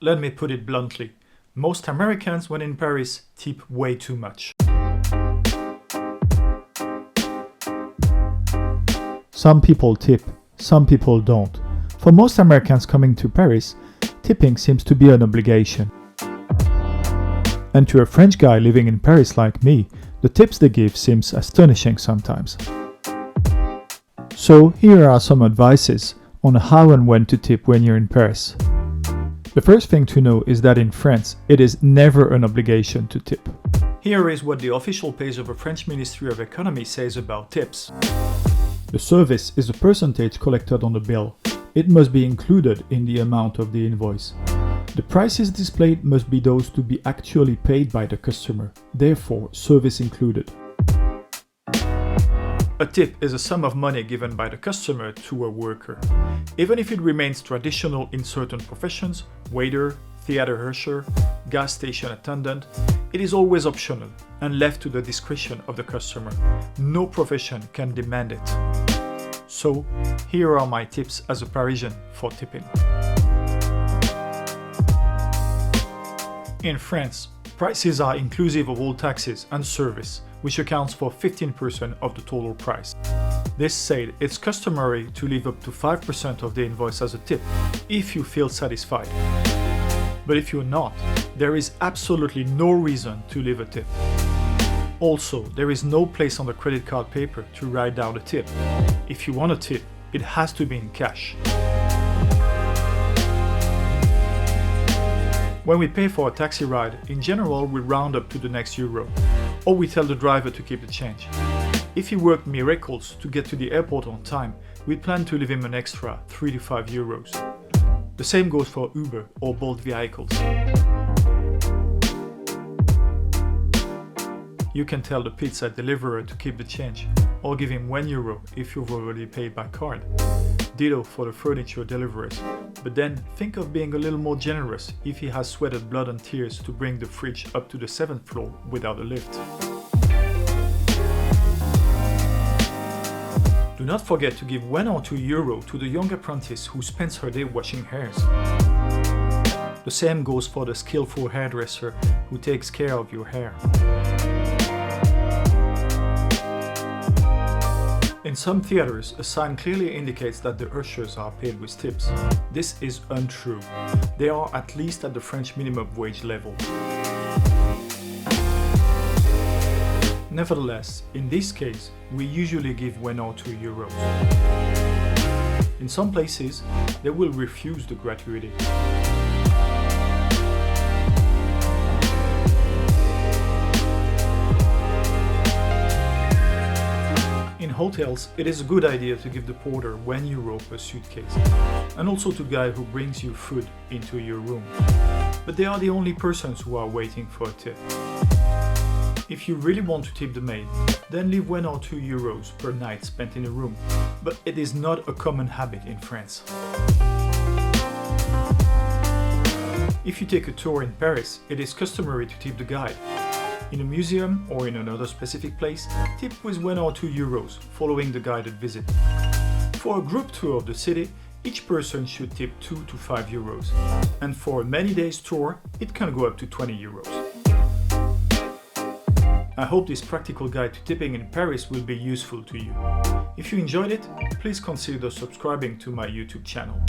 Let me put it bluntly. Most Americans, when in Paris, tip way too much. Some people tip, some people don't. For most Americans coming to Paris, tipping seems to be an obligation. And to a French guy living in Paris like me, the tips they give seems astonishing sometimes. So here are some advices on how and when to tip when you're in Paris. The first thing to know is that in France, it is never an obligation to tip. Here is what the official page of the French Ministry of Economy says about tips. The service is a percentage collected on the bill. It must be included in the amount of the invoice. The prices displayed must be those to be actually paid by the customer, therefore service included. A tip is a sum of money given by the customer to a worker. Even if it remains traditional in certain professions, waiter, theater usher, gas station attendant, it is always optional and left to the discretion of the customer. No profession can demand it. So, here are my tips as a Parisian for tipping. In France, prices are inclusive of all taxes and service, which accounts for 15% of the total price. This said, it's customary to leave up to 5% of the invoice as a tip, if you feel satisfied. But if you're not, there is absolutely no reason to leave a tip. Also, there is no place on the credit card paper to write down a tip. If you want a tip, it has to be in cash. When we pay for a taxi ride, in general we round up to the next euro, or we tell the driver to keep the change. If he worked miracles to get to the airport on time, we plan to leave him an extra 3 to 5 euros. The same goes for Uber or Bolt vehicles. You can tell the pizza deliverer to keep the change, or give him 1 euro if you've already paid by card. Ditto for the furniture deliverers, but then think of being a little more generous if he has sweated blood and tears to bring the fridge up to the 7th floor without a lift. Do not forget to give 1 or 2 euro to the young apprentice who spends her day washing hairs. The same goes for the skillful hairdresser who takes care of your hair. In some theaters, a sign clearly indicates that the ushers are paid with tips. This is untrue. They are at least at the French minimum wage level. Nevertheless, in this case, we usually give 1 or 2 euros. In some places, they will refuse the gratuity. In hotels, it is a good idea to give the porter 1 euro per suitcase, and also to the guy who brings you food into your room. But they are the only persons who are waiting for a tip. If you really want to tip the maid, then leave 1 or 2 euros per night spent in a room, but it is not a common habit in France. If you take a tour in Paris, it is customary to tip the guide. In a museum or in another specific place, tip with 1 or 2 euros following the guided visit. For a group tour of the city, each person should tip 2 to 5 euros. And for a many days tour, it can go up to 20 euros. I hope this practical guide to tipping in Paris will be useful to you. If you enjoyed it, please consider subscribing to my YouTube channel.